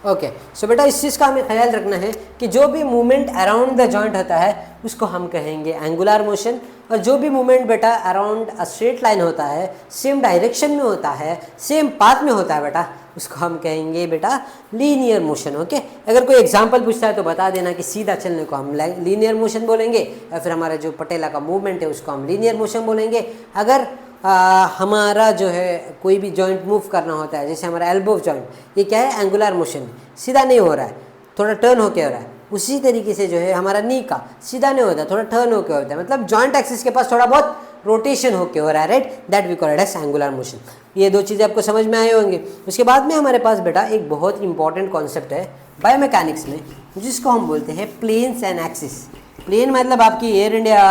Okay so बेटा इस चीज़ का हमें ख्याल रखना है कि जो भी मूवमेंट अराउंड द जॉइंट होता है उसको हम कहेंगे एंगुलर मोशन, और जो भी मूवमेंट बेटा अराउंड अ स्ट्रेट लाइन होता है, सेम डायरेक्शन में होता है, सेम पाथ में होता है बेटा, उसको हम कहेंगे बेटा लीनियर मोशन। ओके अगर कोई एग्जांपल पूछता है तो बता देना कि सीधा चलने को हम लीनियर मोशन बोलेंगे, या फिर हमारा जो पटेला का मूवमेंट है उसको हम लीनियर मोशन बोलेंगे। अगर हमारा जो है कोई भी जॉइंट मूव करना होता है, जैसे हमारा एल्बो जॉइंट, ये क्या है एंगुलर मोशन, सीधा नहीं हो रहा है, थोड़ा टर्न होके हो रहा है। उसी तरीके से जो है हमारा नी का सीधा नहीं होता, थोड़ा टर्न होके होता है, मतलब जॉइंट एक्सिस के पास थोड़ा बहुत रोटेशन होके हो रहा है, right, that we call it as angular motion. ये दो चीज़ें आपको समझ में आए होंगे। उसके बाद में हमारे पास बेटा एक बहुत इंपॉर्टेंट कॉन्सेप्ट है बायोमैकेनिक्स में, जिसको हम बोलते हैं प्लेन्स एंड एक्सिस। प्लेन मतलब आपकी एयर इंडिया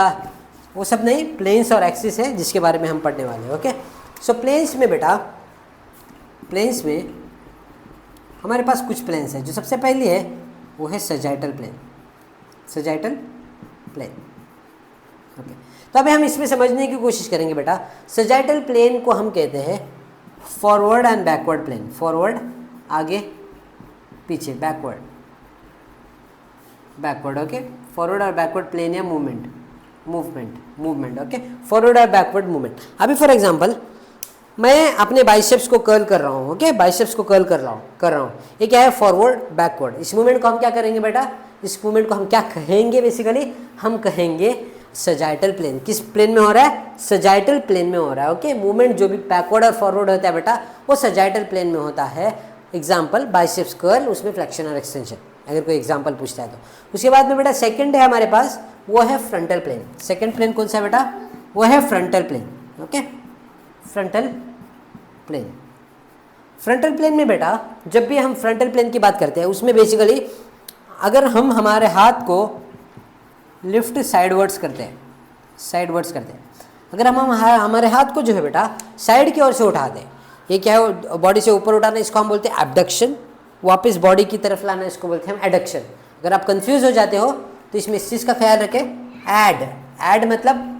वो सब नहीं, प्लेन्स और एक्सिस है जिसके बारे में हम पढ़ने वाले हैं। ओके सो प्लेन्स में बेटा, प्लेन्स में हमारे पास कुछ प्लेन्स हैं। जो सबसे पहली है वो है sagittal plane, sagittal plane. Okay तो अभी हम इसमें समझने की कोशिश करेंगे बेटा। सजाइटल प्लेन को हम कहते हैं forward and backward plane. Forward आगे, पीछे, बैकवर्ड, बैकवर्ड। ओके फॉरवर्ड और बैकवर्ड प्लेन या मूवमेंट, मूवमेंट। ओके फॉरवर्ड और बैकवर्ड मूवमेंट। अभी फॉर एग्जांपल मैं अपने बाइसेप्स को कर्ल कर रहा हूँ। ओके बाइसेप्स को कर्ल कर रहा हूँ। ये क्या है फॉरवर्ड बैकवर्ड। इस मूवमेंट को हम क्या करेंगे बेटा, इस मूवमेंट को हम क्या कहेंगे, बेसिकली हम कहेंगे सजाइटल प्लेन। किस प्लेन में हो रहा है, सजाइटल प्लेन में हो रहा है। ओके मूवमेंट जो भी बैकवर्ड और फॉरवर्ड होता है बेटा वो सजाइटल प्लेन में होता है। एग्जाम्पल बाइसेप्स कर्ल, उसमें फ्लेक्शन और एक्सटेंशन, अगर कोई एग्जाम्पल पूछता है तो। उसके बाद में बेटा सेकंड है हमारे पास, वो है फ्रंटल प्लेन। सेकंड प्लेन कौन सा है बेटा, वो है frontal plane. Okay frontal plane. Frontal plane में बेटा जब भी हम फ्रंटल प्लेन की बात करते हैं उसमें बेसिकली अगर हम हमारे हाथ को लिफ्ट साइडवर्ड्स करते हैं, साइडवर्ड्स करते हैं, अगर हम हमारे हाथ को जो है बेटा साइड की ओर से उठाते हैं, ये क्या है बॉडी से ऊपर उठाना, इसको हम बोलते हैं एब्डक्शन। वापस बॉडी की तरफ लाना, इसको बोलते हैं हम एडक्शन। अगर आप कंफ्यूज हो जाते हो तो इसमें इस चीज़ का ख्याल रखें, ऐड मतलब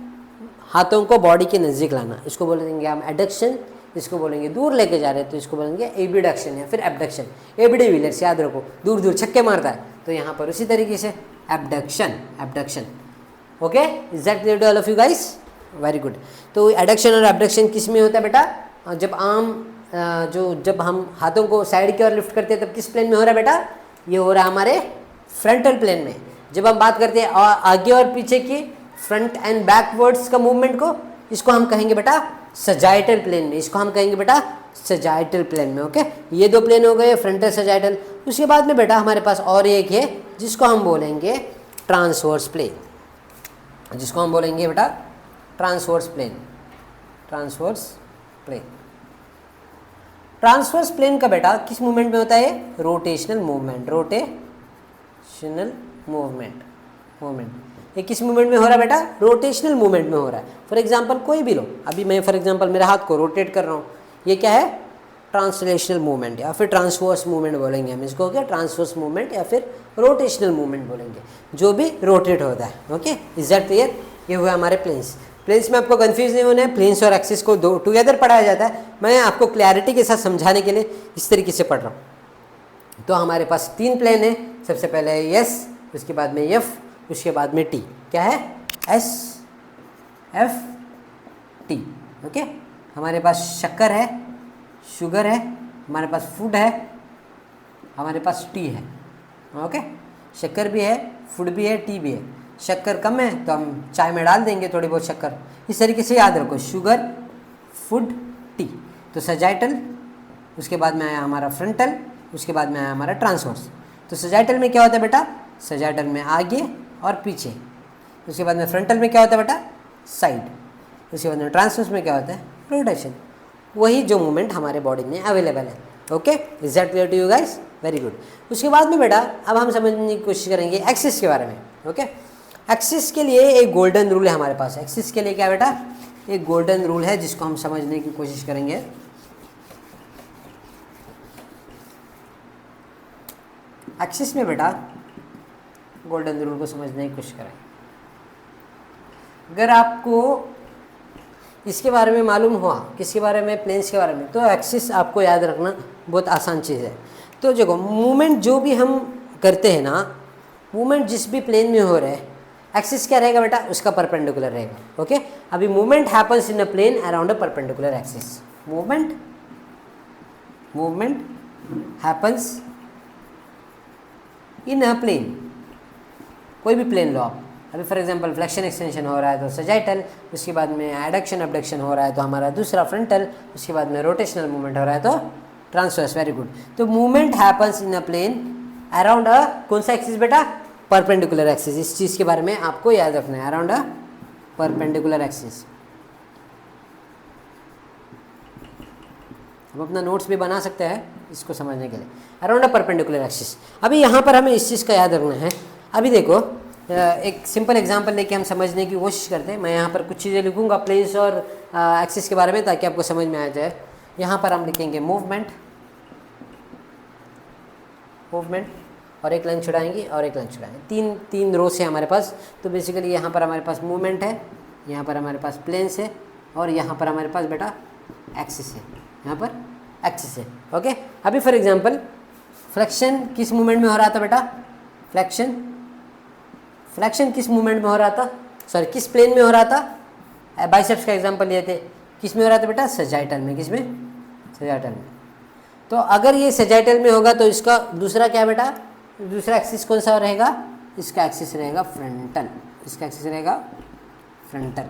हाथों को बॉडी के नज़दीक लाना, इसको बोलेंगे हम एडक्शन। इसको बोलेंगे दूर लेके जा रहे हैं तो इसको बोलेंगे एबिडक्शन या फिर एबडक्शन। एबडी व्हीलर्स याद रखो, दूर दूर छक्के मारता है, तो यहाँ पर उसी तरीके से abduction, abduction. Okay is that clear to all of you guys, very good. तो एडक्शन और एबडक्शन किस में होता है बेटा, जब हम हाथों को साइड की ओर लिफ्ट करते हैं तब किस प्लेन में हो रहा है बेटा, ये हो रहा है हमारे फ्रंटल प्लेन में। जब हम बात करते हैं आगे और पीछे की, फ्रंट एंड बैकवर्ड्स का मूवमेंट को, इसको हम कहेंगे बेटा सजाइटल प्लेन में, इसको हम कहेंगे बेटा सजाइटल प्लेन में। ओके ये दो प्लेन हो गए, फ्रंटल सजाइटल। उसके बाद में बेटा हमारे पास और एक है जिसको हम बोलेंगे ट्रांसवर्स प्लेन, जिसको हम बोलेंगे बेटा transverse plane, transverse plane. Transverse plane का बेटा किस मूवमेंट में होता है, रोटेशनल मूवमेंट, रोटेशनल मूवमेंट। ये किस मूवमेंट में हो रहा है बेटा, रोटेशनल मूवमेंट में हो रहा है। फॉर एग्जांपल कोई भी लो, अभी मैं फॉर एग्जांपल मेरे हाथ को रोटेट कर रहा हूँ, ये क्या है ट्रांसलेशनल मूवमेंट या फिर ट्रांसवर्स मूवमेंट बोलेंगे हम इसको। क्या ट्रांसवर्स मूवमेंट या फिर रोटेशनल मूवमेंट बोलेंगे, जो भी रोटेट होता है। Okay is that clear. ये हुआ हमारे प्लेन्स। प्लेन्स में आपको कंफ्यूज नहीं होना है, प्लेन्स और एक्सिस को दो टुगेदर पढ़ाया जाता है। मैं आपको क्लैरिटी के साथ समझाने के लिए इस तरीके से पढ़ रहा हूँ। तो हमारे पास तीन प्लेन है, सबसे पहले है एस, उसके बाद में एफ, उसके बाद में टी। क्या है, एस एफ टी। ओके हमारे पास शक्कर है, शुगर है, हमारे पास फूड है, हमारे पास टी है। ओके शक्कर भी है, फूड भी है, टी भी है। शक्कर कम है तो हम चाय में डाल देंगे थोड़ी बहुत शक्कर। इस तरीके से याद रखो, शुगर, फूड, टी। तो सजाइटल, उसके बाद में आया हमारा फ्रंटल, उसके बाद में आया हमारा ट्रांसवर्स। तो सजाइटल में क्या होता है बेटा, सजाइटल में आगे और पीछे। उसके बाद में फ्रंटल में क्या होता है बेटा, साइड। उसके बाद में ट्रांसवर्स में क्या होता है, रोटेशन। वही जो मूवमेंट हमारे बॉडी में अवेलेबल है। Okay is that clear to you guys, very good. उसके बाद में बेटा अब हम समझने की कोशिश करेंगे एक्सिस के बारे में। ओके एक्सिस के लिए एक गोल्डन रूल है हमारे पास। एक्सिस के लिए क्या बेटा, एक गोल्डन रूल है जिसको हम समझने की कोशिश करेंगे। एक्सिस में बेटा गोल्डन रूल को समझने की कोशिश करें। अगर आपको इसके बारे में मालूम हुआ, किसके बारे में, प्लेन्स के बारे में, तो एक्सिस आपको याद रखना बहुत आसान चीज़ है। तो देखो मूवमेंट जो भी हम करते हैं ना, मूवमेंट जिस भी प्लेन में हो रहा है, एक्सिस क्या रहेगा बेटा, उसका परपेंडिकुलर रहेगा। ओके, अभी movement happens in a plane around a perpendicular axis. Movement happens in a plane, कोई भी प्लेन लो आप। अभी फॉर एग्जांपल फ्लेक्शन एक्सटेंशन हो रहा है तो सजाइटल, उसके बाद में एडक्शन अबडक्शन हो रहा है तो हमारा दूसरा फ्रंटल, उसके बाद में रोटेशनल मूवमेंट हो रहा है तो ट्रांसवर्स। Very good. तो movement happens in a plane around a कौन सा एक्सिस बेटा, परपेंडिकुलर एक्सिस। इस चीज़ के बारे में आपको याद रखना है, अराउंड अ परपेंडिकुलर एक्सिस। हम अपना नोट्स भी बना सकते हैं इसको समझने के लिए, अराउंड अ परपेंडिकुलर एक्सिस। अभी यहाँ पर हमें इस चीज़ का याद रखना है। अभी देखो एक सिंपल एग्जांपल लेके हम समझने की कोशिश करते हैं। मैं यहाँ पर कुछ चीज़ें लिखूंगा प्लेन्स और एक्सिस के बारे में ताकि आपको समझ में आ जाए। यहाँ पर हम लिखेंगे मूवमेंट और एक लाइन छुड़ाएंगे और एक लाइन छुड़ाएंगे, तीन रो से हमारे पास। तो बेसिकली यहाँ पर हमारे पास मूवमेंट है, यहाँ पर हमारे पास प्लेन्स है और यहाँ पर हमारे पास बेटा एक्सिस है, यहाँ पर एक्सिस है। ओके, अभी फॉर एग्जांपल फ्लेक्शन किस मूवमेंट में हो रहा था बेटा, फ्लेक्शन किस मूवमेंट में हो रहा था, सॉरी किस प्लेन में हो रहा था। बाइसेप्स का एग्जांपल लिए थे, किस में हो रहा था बेटा, सजाइटल में। किस में, सजाइटल में। तो अगर ये सजाइटल में होगा तो इसका दूसरा क्या बेटा, दूसरा एक्सिस कौन सा रहेगा, इसका एक्सिस रहेगा फ्रंटल, इसका एक्सिस रहेगा फ्रंटल।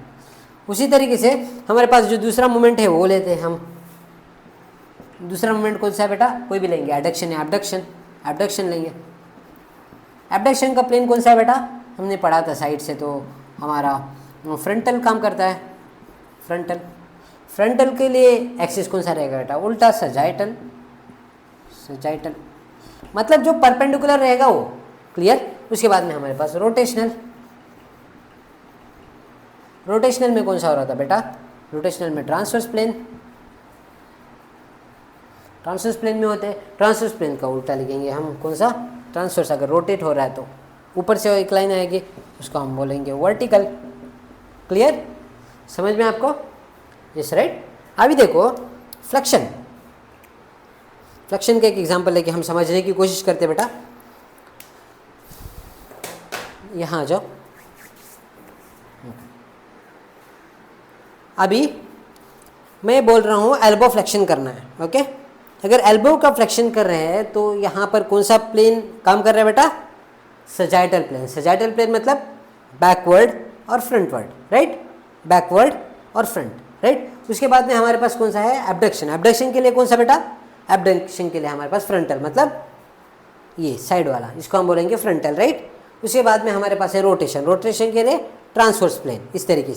उसी तरीके से हमारे पास जो दूसरा मूवमेंट है वो लेते हैं हम। दूसरा मूवमेंट कौन सा है बेटा, कोई भी लेंगे, एडक्शन या एबडक्शन लेंगे। एबडक्शन का प्लेन कौन सा है बेटा, हमने पढ़ा था साइड से, तो हमारा फ्रंटल काम करता है। फ्रंटल के लिए एक्सिस कौन सा रहेगा बेटा, उल्टा सजाइटल। मतलब जो परपेंडिकुलर रहेगा वो, क्लियर। उसके बाद में हमारे पास रोटेशनल में कौन सा हो रहा था बेटा, रोटेशनल में ट्रांसवर्स प्लेन में होते हैं। ट्रांसवर्स प्लेन का उल्टा लिखेंगे हम, कौन सा, ट्रांसवर्स। अगर रोटेट हो रहा है तो ऊपर से एक लाइन आएगी, उसको हम बोलेंगे वर्टिकल। क्लियर, समझ में आपको, यस राइट। अभी देखो फ्लेक्शन का एक एग्जांपल लेके हम समझने की कोशिश करते हैं बेटा। यहाँ आ जाओ। अभी मैं बोल रहा हूँ एल्बो फ्लेक्शन करना है। ओके, अगर एल्बो का फ्लेक्शन कर रहे हैं तो यहाँ पर कौन सा प्लेन काम कर रहा है बेटा, सजाइटल प्लेन मतलब बैकवर्ड और फ्रंटवर्ड, राइट, बैकवर्ड और फ्रंट, राइट। उसके बाद में हमारे पास कौन सा है, एबडक्शन के लिए कौन सा बेटा, एबडक्शन के लिए हमारे पास फ्रंटल, मतलब ये साइड वाला, इसको हम बोलेंगे फ्रंटल, राइट। उसके बाद में हमारे पास है रोटेशन के लिए ट्रांसवर्स प्लेन, इस तरीके से।